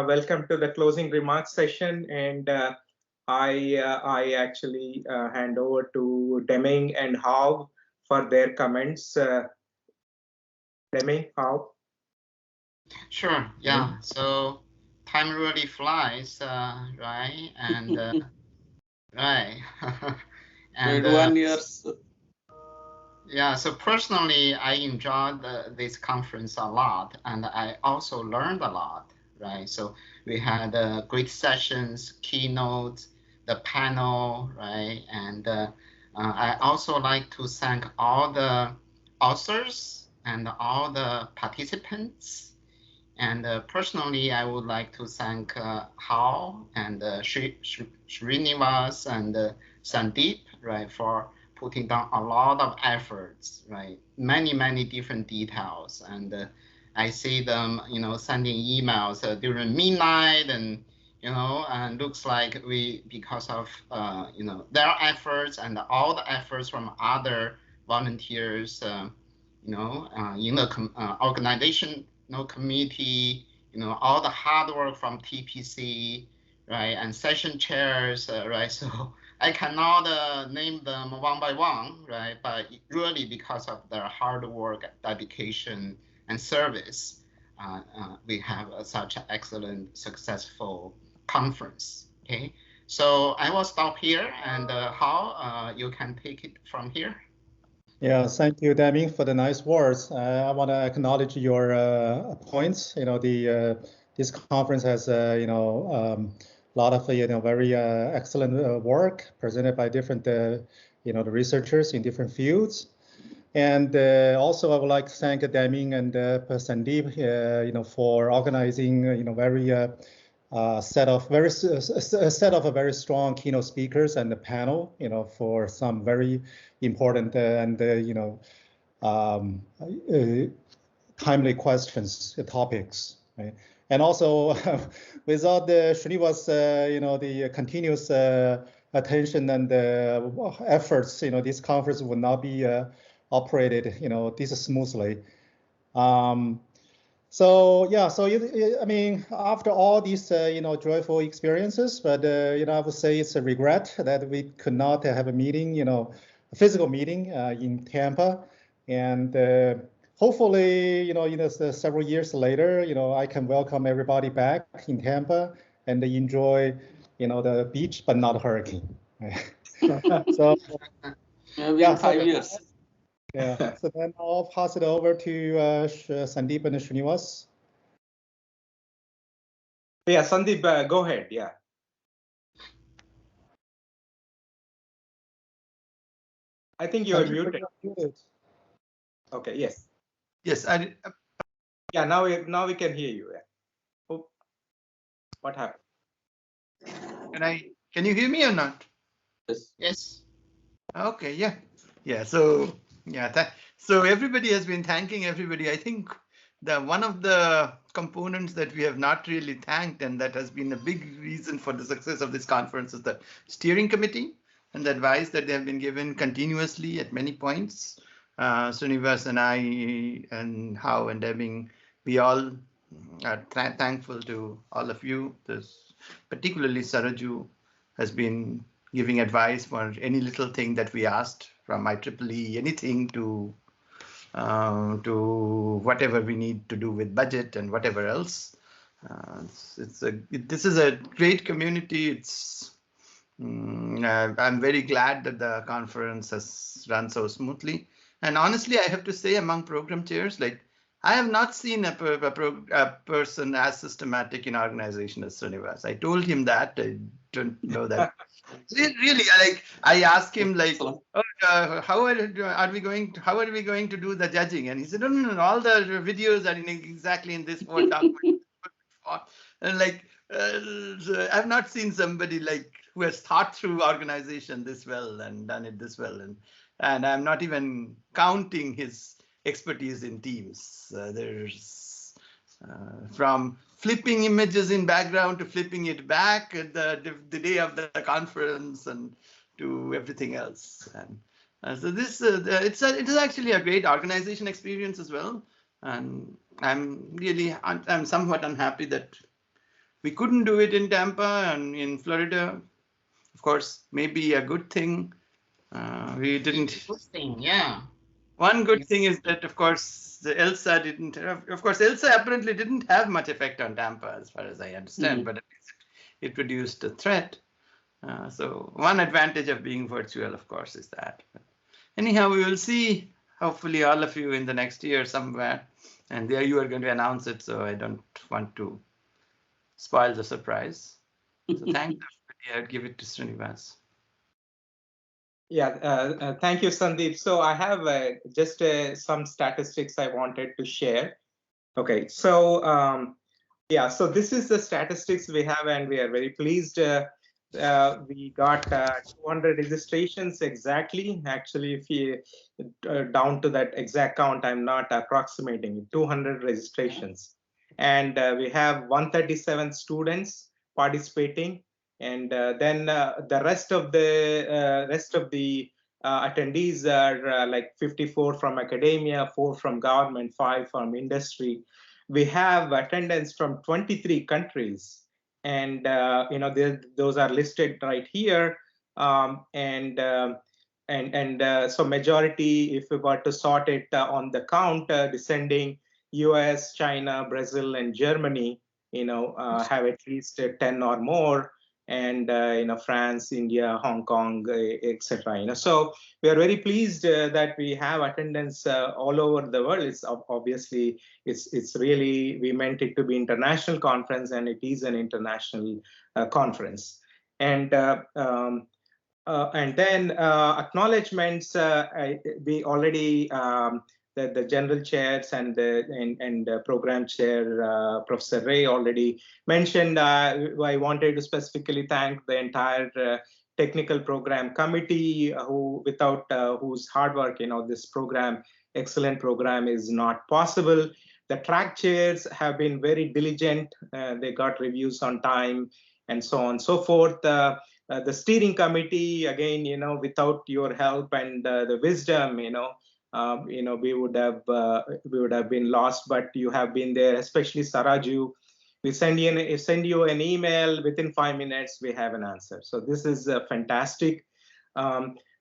Welcome to the closing remarks session, and I actually hand over to Deming and How for their comments. Deming, How? Sure. Yeah. So time really flies, right? And right. And 1 years. yeah. So personally, I enjoyed this conference a lot, and I also learned a lot. Right. So we had great sessions, keynotes, the panel, right? And I also like to thank all the authors and all the participants. And personally, I would like to thank Hao and Srinivas and Sandeep, right, for putting down a lot of efforts, right, many different details. And I see them, sending emails during midnight, and and looks like because of their efforts and all the efforts from other volunteers, in the organization, committee, all the hard work from TPC, right, and session chairs, right. So I cannot name them one by one, right, but really because of their hard work, dedication, and service, we have such an excellent, successful conference. Okay, so I will stop here, and Hao, you can take it from here. Yeah, thank you, Deming, for the nice words. I want to acknowledge your points. This conference has a lot of very excellent work presented by different the researchers in different fields. And also, I would like to thank Deming and Sandeep, for organizing very a set of very strong keynote speakers and the panel, for some very important and timely questions, topics, right? And also, without the Srinivas, the continuous attention and efforts, this conference would not be operated, this smoothly. So yeah, so I mean, after all these joyful experiences, but I would say it's a regret that we could not have a meeting, a physical meeting in Tampa, and hopefully, several years later, I can welcome everybody back in Tampa and enjoy, the beach, but not hurricane. So Maybe in 5 years. Yeah, so then I'll pass it over to Sandeep and Srinivas. Yeah, Sandeep, go ahead. Yeah. I think you're muted. Okay. Yes. Yes. Yeah. Now we can hear you. Yeah. Oh, what happened? Can you hear me or not? Yes. Yes. Okay. Yeah. Yeah. So yeah. So everybody has been thanking everybody. I think one of the components that we have not really thanked, and that has been a big reason for the success of this conference, is the steering committee and the advice that they have been given continuously at many points. Srinivas and I and Hao and Deming, we all are thankful to all of you. Particularly Saraju has been giving advice for any little thing that we asked, from IEEE, anything to whatever we need to do with budget and whatever else. This is a great community. I'm very glad that the conference has run so smoothly. And honestly, I have to say, among program chairs, like, I have not seen a person as systematic in organization as Srinivas. I told him that. I don't know that. Really, like, I asked him, like, how are we going to do the judging? And he said, no, all the videos are exactly in this Word document. And like, I've not seen somebody like who has thought through organization this well and done it this well. And I'm not even counting his expertise in Teams. There's from flipping images in background to flipping it back at the day of the conference and to everything else. And so this it is actually a great organization experience as well. And I'm somewhat unhappy that we couldn't do it in Tampa and in Florida. Of course, maybe a good thing. We didn't. Good thing, yeah. One good thing is that, of course, the ELSA didn't have, of course, ELSA apparently didn't have much effect on Tampa, as far as I understand, but at least it reduced the threat. So one advantage of being virtual, of course, is that. But anyhow, we will see, hopefully, all of you in the next year somewhere. And there you are going to announce it, so I don't want to spoil the surprise. So thanks, everybody. I'd give it to Srinivas. Yeah, thank you, Sandeep. So I have just some statistics I wanted to share. Okay, so yeah, so this is the statistics we have, and we are very pleased. We got 200 registrations exactly. Actually, if you down to that exact count, I'm not approximating 200 registrations, and we have 137 students participating. And then the rest of the attendees are like 54 from academia, 4 from government, 5 from industry. We have attendance from 23 countries, and those are listed right here. So majority, if we were to sort it on the count, descending, US, China, Brazil, and Germany, have at least 10 or more, and France, India, Hong Kong, etc. So we are very pleased that we have attendance all over the world. It's obviously it's really, we meant it to be international conference, and it is an international conference. And then acknowledgements. We already the general chairs and the program chair, Professor Ray, already mentioned. I wanted to specifically thank the entire technical program committee, without whose hard work, this program, excellent program, is not possible. The track chairs have been very diligent. They got reviews on time, and so on and so forth. The steering committee, again, without your help and the wisdom, we would have been lost. But you have been there, especially Saraju. We send you an email, within 5 minutes we have an answer. So this is fantastic.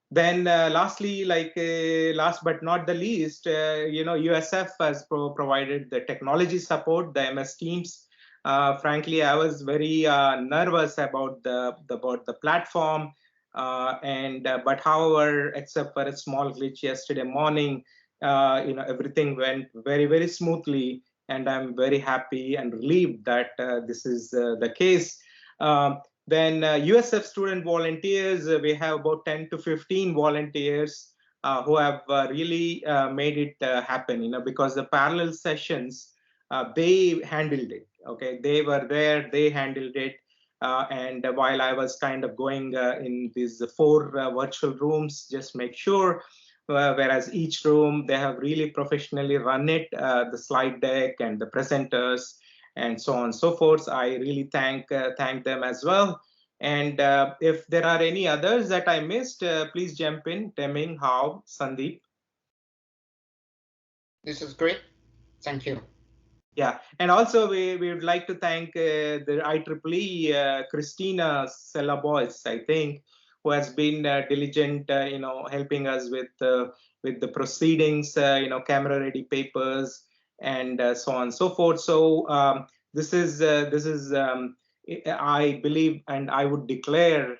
Then lastly, last but not the least, USF has provided the technology support, the MS Teams. Frankly, I was very nervous about the platform, but however, except for a small glitch yesterday morning, everything went very, very smoothly, and I'm very happy and relieved that this is the case. Then USF student volunteers, we have about 10 to 15 volunteers who have really made it happen, because the parallel sessions, they handled it. Okay, they were there, they handled it. And while I was kind of going in these 4 virtual rooms, just make sure, whereas each room, they have really professionally run it, the slide deck and the presenters and so on and so forth. I really thank them as well. And if there are any others that I missed, please jump in. Deming, How, Sandeep. This is great. Thank you. Yeah, and also we would like to thank the IEEE, Christina Sellabois, I think, who has been diligent, helping us with the proceedings, camera ready papers, and so on and so forth. So this is I believe, and I would declare,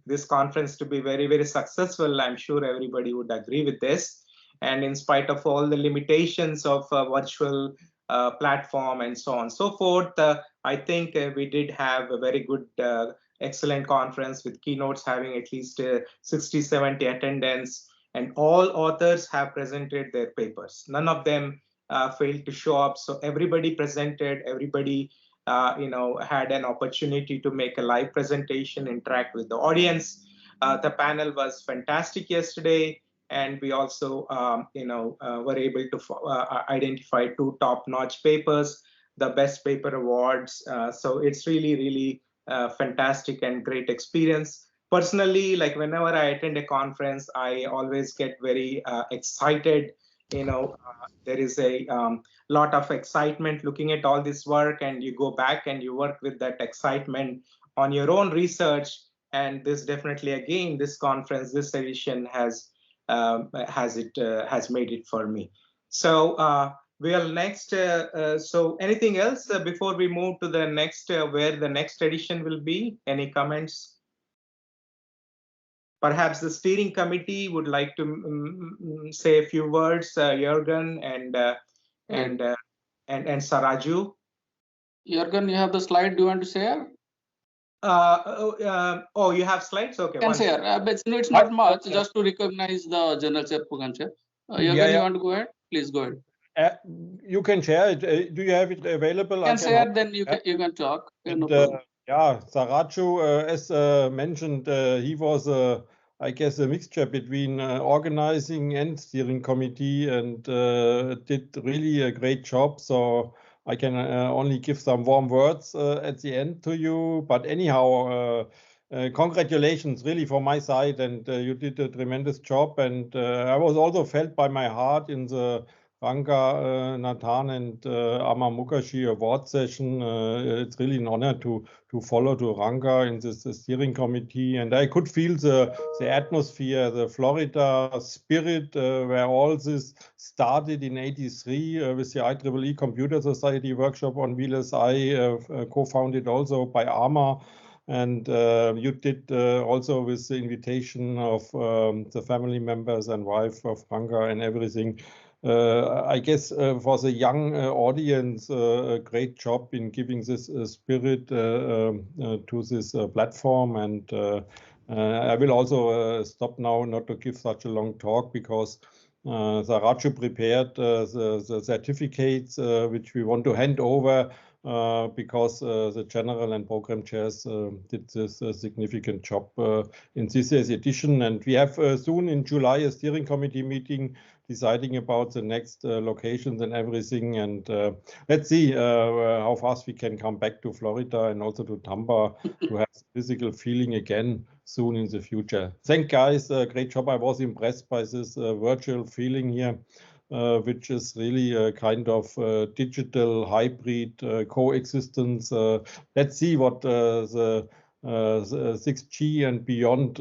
this conference to be very, very successful. I'm sure everybody would agree with this. And in spite of all the limitations of virtual platform and so on and so forth, I think we did have a very good, excellent conference, with keynotes having at least 60-70 attendance, and all authors have presented their papers. None of them failed to show up. So everybody presented, everybody had an opportunity to make a live presentation, interact with the audience. The panel was fantastic yesterday. And we also, were able to identify 2 top-notch papers, the Best Paper Awards. So it's really, really fantastic and great experience. Personally, like whenever I attend a conference, I always get very excited, there is a lot of excitement looking at all this work, and you go back and you work with that excitement on your own research. And this definitely, again, this conference, this edition has made it for me. So well, next, so anything else before we move to the next, where the next edition will be? Any comments? Perhaps the steering committee would like to say a few words, Jürgen and Saraju. Jürgen, you have the slide. Do you want to share? Oh, you have slides? Okay. Can share, but it's not much, just to recognize the general chair program chair. Jürgen, you want to go ahead? Please go ahead. You can share it. Do you have it available? You can share, then you can talk. And, yeah, Saraju, as mentioned, he was, I guess, a mixture between organizing and steering committee, and did really a great job. So I can only give some warm words at the end to you. But anyhow, congratulations really from my side, and you did a tremendous job. And I was also felt by my heart in the Ranga, Nathan, and Amar Mukherjee award session. It's really an honor to follow to Ranga in this steering committee, and I could feel the atmosphere, the Florida spirit, where all this started in '83 with the IEEE Computer Society workshop on VLSI, co-founded also by Amar. And you did also with the invitation of the family members and wife of Ranga and everything. I guess for the young audience, a great job in giving this spirit to this platform. And I will also stop now not to give such a long talk, because Saraju prepared the certificates which we want to hand over, because the general and program chairs did this significant job in this year's edition. And we have soon in July a steering committee meeting deciding about the next locations and everything. And let's see how fast we can come back to Florida and also to Tampa to have physical feeling again soon in the future. Thank guys, great job. I was impressed by this virtual feeling here, which is really a kind of digital hybrid coexistence. Let's see what the 6G and beyond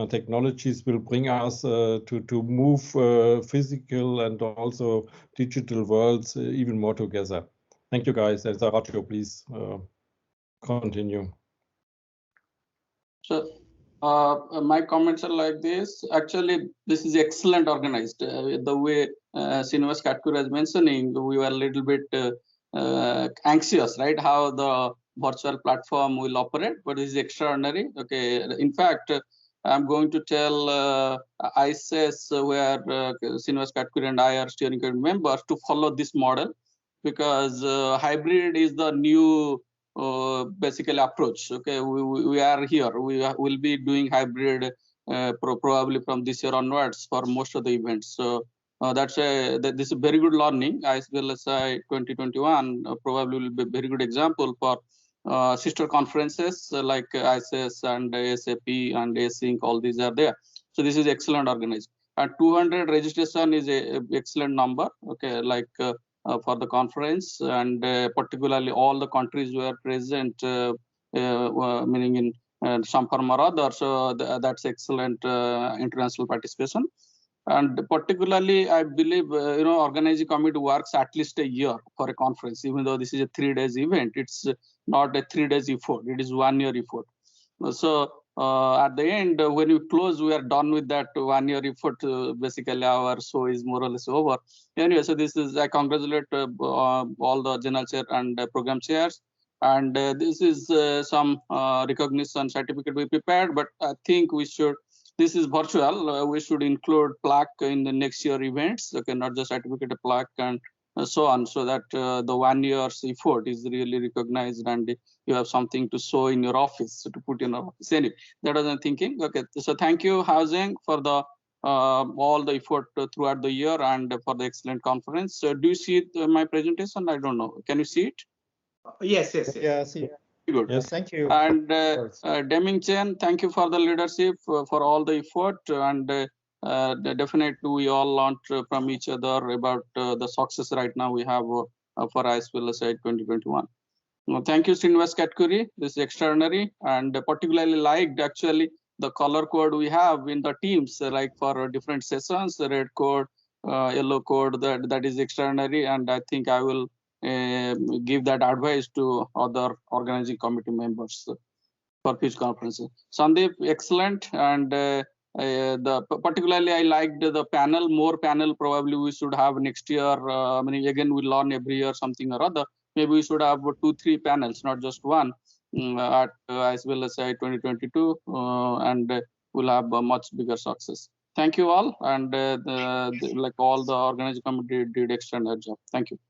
technologies will bring us to move physical and also digital worlds even more together. Thank you, guys. And Saraju, please continue. So my comments are like this. Actually, this is excellent organized. The way Srinivas Katkur was mentioning, we were a little bit anxious, right? How the virtual platform will operate, but this is extraordinary. Okay, in fact, I'm going to tell ISS, where Srinivas Katkur and I are steering committee members, to follow this model, because hybrid is the new basically approach. Okay, we are here. We will be doing hybrid probably from this year onwards for most of the events. So this is a very good learning. ISVLSI 2021 probably will be a very good example for sister conferences like ISS and ASAP and Async. All these are there. So this is excellent organized. And 200 registration is a excellent number. Okay, like for the conference, and particularly all the countries were present, meaning in some form or other. So that's excellent international participation. And particularly, I believe, organizing committee works at least a year for a conference, even though this is a 3 days event. It's not a 3 days effort. It is 1 year effort. So at the end, when we close, we are done with that 1 year effort. Basically, our show is more or less over. Anyway, so this is, I congratulate all the general chair and program chairs. And this is some recognition certificate we prepared, but I think we should, this is virtual. We should include plaque in the next year events. Okay, not just certificate, a plaque and so on, so that the 1 year's effort is really recognized and you have something to show in your office, to put in your office. Anyway, that was I'm thinking. Okay, so thank you, Housing, for the all the effort throughout the year and for the excellent conference. Do you see my presentation? I don't know. Can you see it? Yes. Yeah, see. Good. Yes, thank you. And Deming Chen, thank you for the leadership, for all the effort. And definitely we all learned from each other about the success right now we have for ISVLSI 2021. Thank you, Srinivas Katkuri. This is extraordinary, and particularly liked actually the color code we have in the teams, like for different sessions, the red code, yellow code. That is extraordinary, and I think I will give that advice to other organizing committee members for future conferences. Sandeep, excellent, and particularly I liked the panel. More panel probably we should have next year. I mean, again, we learn every year something or other. Maybe we should have 2-3 panels, not just one, at ISVLSI 2022, and we'll have a much bigger success. Thank you all, and like all the organizing committee did extraordinary job. Thank you.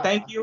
Thank you.